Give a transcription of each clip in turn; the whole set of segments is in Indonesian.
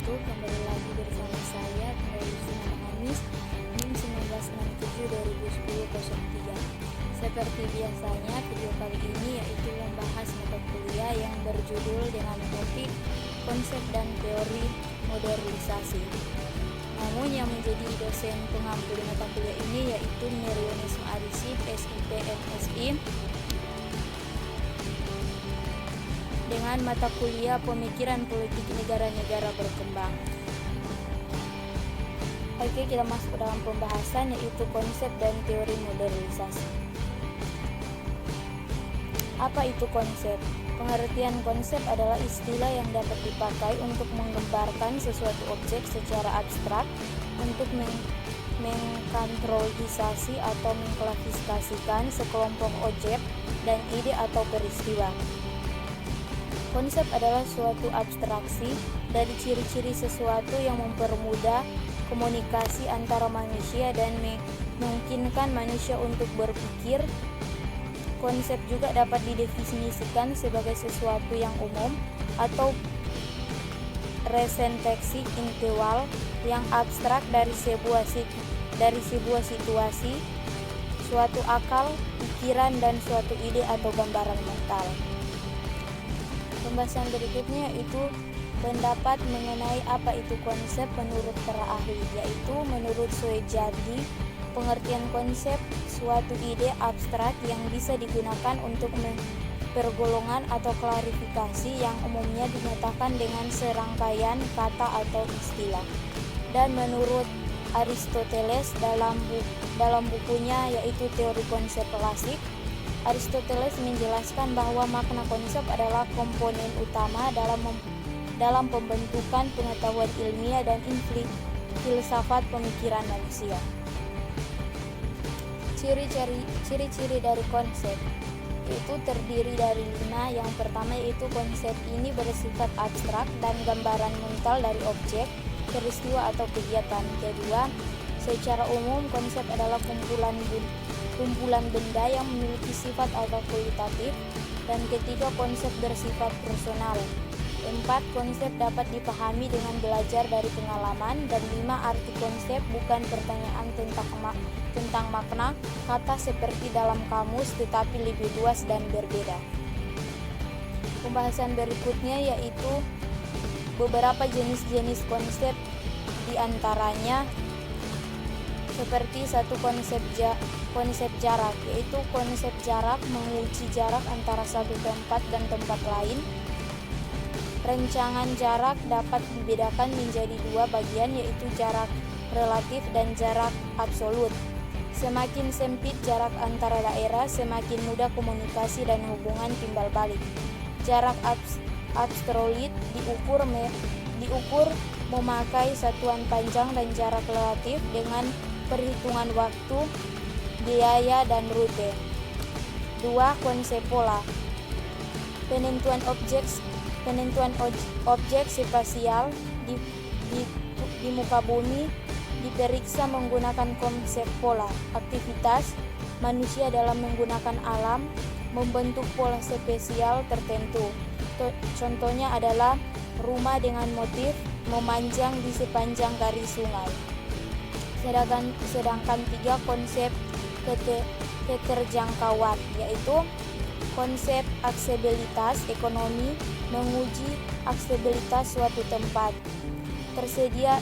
wabarakatuh. Kembali lagi bersama saya Luciana Anis NIM 1967-2010-03. Seperti biasanya, video kali ini yaitu membahas mata kuliah yang berjudul dengan topik konsep dan teori modernisasi. Namun yang menjadi dosen pengampu di mata kuliah ini yaitu Mirionisme Arisif, SIP, MSI, dengan mata kuliah Pemikiran Politik Negara-Negara Berkembang. Oke, kita masuk ke dalam pembahasan yaitu konsep dan teori modernisasi. Apa itu konsep? Pengertian konsep adalah istilah yang dapat dipakai untuk menggambarkan sesuatu objek secara abstrak untuk mengkategorisasi atau mengklasifikasikan sekelompok objek dan ide atau peristiwa. Konsep adalah suatu abstraksi dari ciri-ciri sesuatu yang mempermudah komunikasi antara manusia dan memungkinkan manusia untuk berpikir. Konsep juga dapat didefinisikan sebagai sesuatu yang umum atau representasi intelektual yang abstrak dari sebuah situasi, suatu akal, pikiran, dan suatu ide atau gambaran mental. Pembahasan berikutnya yaitu pendapat mengenai apa itu konsep menurut para ahli, yaitu menurut Soejadi, pengertian konsep suatu ide abstrak yang bisa digunakan untuk pergolongan atau klarifikasi yang umumnya dinyatakan dengan serangkaian kata atau istilah. Dan menurut Aristoteles dalam bukunya yaitu Teori Konsep Klasik, Aristoteles menjelaskan bahwa makna konsep adalah komponen utama dalam pembentukan pengetahuan ilmiah dan filsafat pemikiran manusia. Ciri-ciri dari konsep itu terdiri dari 5. Yang pertama yaitu konsep ini bersifat abstrak dan gambaran mental dari objek, peristiwa atau kegiatan. Kedua, secara umum konsep adalah kumpulan benda yang memiliki sifat atau kualitatif. Dan ketiga, konsep bersifat personal. 4. Konsep dapat dipahami dengan belajar dari pengalaman. Dan 5. Arti konsep bukan pertanyaan tentang makna kata seperti dalam kamus, tetapi lebih luas dan berbeda. Pembahasan berikutnya yaitu beberapa jenis-jenis konsep, diantaranya seperti satu konsep jarak, yaitu konsep jarak menguji jarak antara satu tempat dan tempat lain. Rencangan jarak dapat dibedakan menjadi 2 bagian, yaitu jarak relatif dan jarak absolut. Semakin sempit jarak antara daerah, semakin mudah komunikasi dan hubungan timbal balik. Jarak absolut diukur memakai satuan panjang, dan jarak relatif dengan perhitungan waktu, biaya, dan rute. 2. Konsep pola. Penentuan objek spasial di muka bumi diperiksa menggunakan konsep pola. Aktivitas manusia dalam menggunakan alam membentuk pola spasial tertentu. Contohnya adalah rumah dengan motif memanjang di sepanjang garis sungai. Sedangkan 3. Konsep keterjangkauan, yaitu konsep aksesibilitas ekonomi menguji aksesibilitas suatu tempat. Tersedia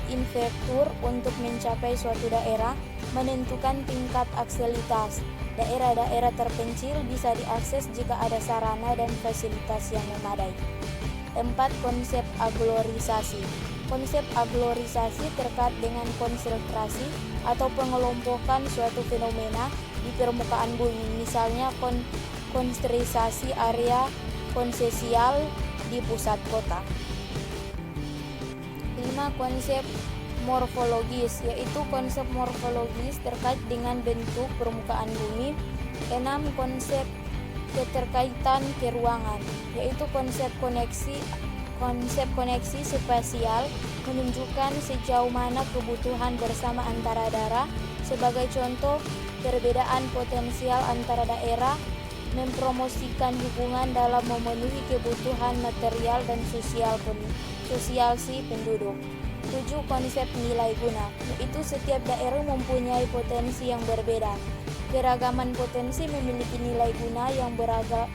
infrastruktur untuk mencapai suatu daerah, menentukan tingkat aksesibilitas. Daerah-daerah terpencil bisa diakses jika ada sarana dan fasilitas yang memadai. 4. Konsep aglorisasi. Konsep aglorisasi terkait dengan konsentrasi atau pengelompokan suatu fenomena di permukaan bumi, misalnya konsentrasi area konsesial di pusat kota. 5. Konsep morfologis, yaitu konsep morfologis terkait dengan bentuk permukaan bumi. 6. Konsep keterkaitan keruangan, yaitu konsep koneksi spasial menunjukkan sejauh mana kebutuhan bersama antara daerah. Sebagai contoh, perbedaan potensial antara daerah mempromosikan hubungan dalam memenuhi kebutuhan material dan sosial si penduduk. 7. Konsep nilai guna, yaitu setiap daerah mempunyai potensi yang berbeda. Keragaman potensi memiliki nilai guna yang beragama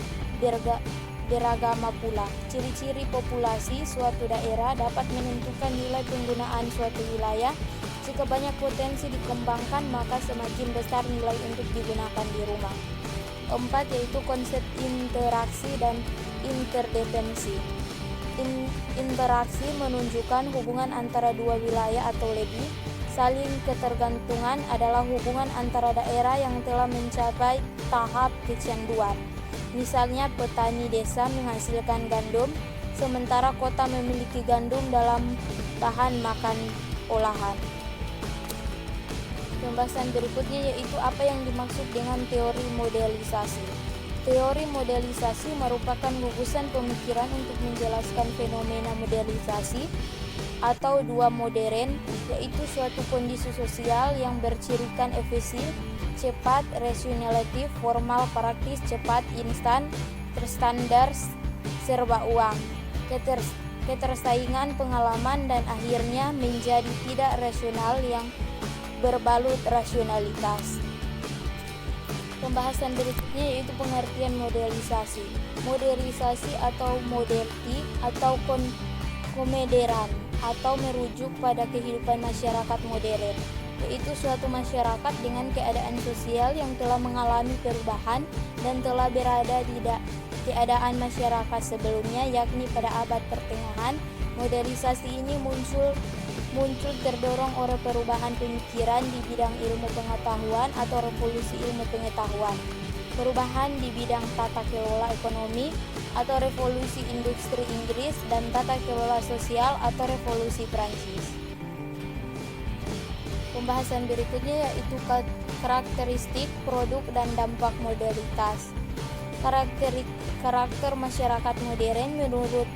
pula. Ciri-ciri populasi suatu daerah dapat menentukan nilai penggunaan suatu wilayah. Jika banyak potensi dikembangkan, maka semakin besar nilai untuk digunakan di rumah. 4. Yaitu konsep interaksi dan interdependensi. Interaksi menunjukkan hubungan antara dua wilayah atau lebih. Saling ketergantungan adalah hubungan antara daerah yang telah mencapai tahap kecanduan. Misalnya petani desa menghasilkan gandum, sementara kota memiliki gandum dalam bahan makan olahan. Pembahasan berikutnya yaitu apa yang dimaksud dengan teori modelisasi. Teori modelisasi merupakan gugusan pemikiran untuk menjelaskan fenomena modelisasi atau dua modern, yaitu suatu kondisi sosial yang bercirikan efisien, cepat, rasionalitas, formal, praktis, cepat, instan, terstandar, serba uang, ketersaingan, pengalaman, dan akhirnya menjadi tidak rasional yang berbalut rasionalitas. Pembahasan berikutnya yaitu pengertian modelisasi. Modelisasi atau modelti atau komederan atau merujuk pada kehidupan masyarakat modern, yaitu suatu masyarakat dengan keadaan sosial yang telah mengalami perubahan dan telah berada di keadaan masyarakat sebelumnya, yakni pada abad pertengahan. Modelisasi ini muncul terdorong oleh perubahan pemikiran di bidang ilmu pengetahuan atau revolusi ilmu pengetahuan, perubahan di bidang tata kelola ekonomi atau revolusi industri Inggris, dan tata kelola sosial atau revolusi Prancis. Pembahasan berikutnya yaitu karakteristik, produk, dan dampak modalitas. Karakter masyarakat modern menurut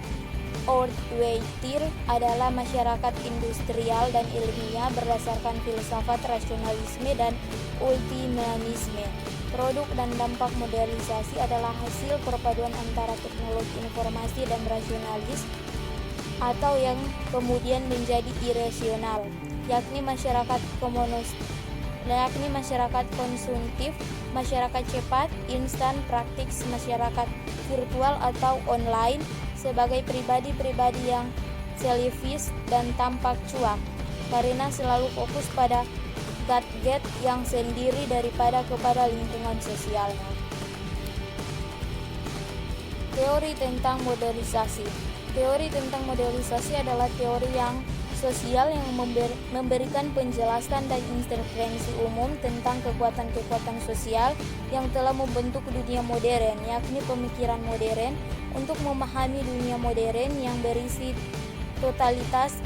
Ortweiter adalah masyarakat industrial dan ilmiah berdasarkan filsafat rasionalisme dan ultimanisme. Produk dan dampak modelisasi adalah hasil perpaduan antara teknologi informasi dan rasionalis atau yang kemudian menjadi irasional, yakni masyarakat konsumtif, masyarakat cepat, instan, praktis, masyarakat virtual atau online, sebagai pribadi-pribadi yang selfish dan tampak cuak, karena selalu fokus pada target yang sendiri daripada kepada lingkungan sosialnya. Teori tentang modelisasi. Teori tentang modelisasi adalah teori yang sosial yang memberikan penjelasan dan intervensi umum tentang kekuatan-kekuatan sosial yang telah membentuk dunia modern, yakni pemikiran modern, untuk memahami dunia modern yang berisi totalitas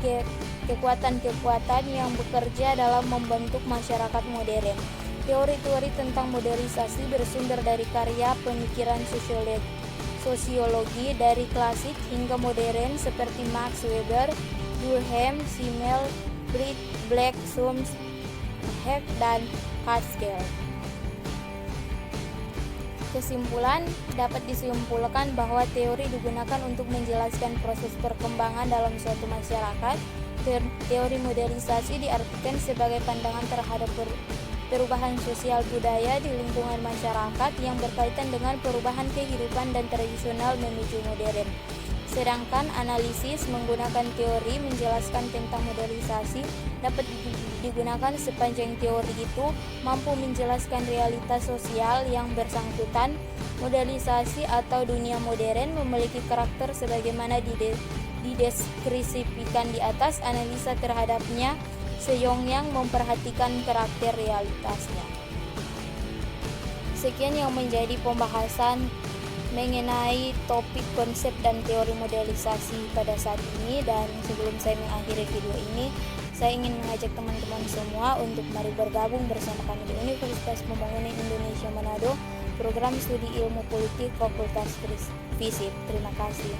kekuatan-kekuatan yang bekerja dalam membentuk masyarakat modern. Teori-teori tentang modelisasi bersumber dari karya pemikiran sosiologi dari klasik hingga modern seperti Max Weber, Durkheim, Simmel, Black, Sums, Heck, dan Haskell. Kesimpulan, dapat disimpulkan bahwa teori digunakan untuk menjelaskan proses perkembangan dalam suatu masyarakat. Teori modelisasi diartikan sebagai pandangan terhadap perubahan sosial budaya di lingkungan masyarakat yang berkaitan dengan perubahan kehidupan dan tradisional menuju modern. Sedangkan analisis menggunakan teori menjelaskan tentang modelisasi dapat digunakan sepanjang teori itu mampu menjelaskan realitas sosial yang bersangkutan. Modelisasi atau dunia modern memiliki karakter sebagaimana dideskripsikan di atas. Analisa terhadapnya seyogyang memperhatikan karakter realitasnya. Sekian yang menjadi pembahasan mengenai topik konsep dan teori modelisasi pada saat ini, dan sebelum saya mengakhiri video ini, saya ingin mengajak teman-teman semua untuk mari bergabung bersama kami di Universitas Pembangunan Indonesia Manado, program studi ilmu politik Fakultas FISIP. Terima kasih.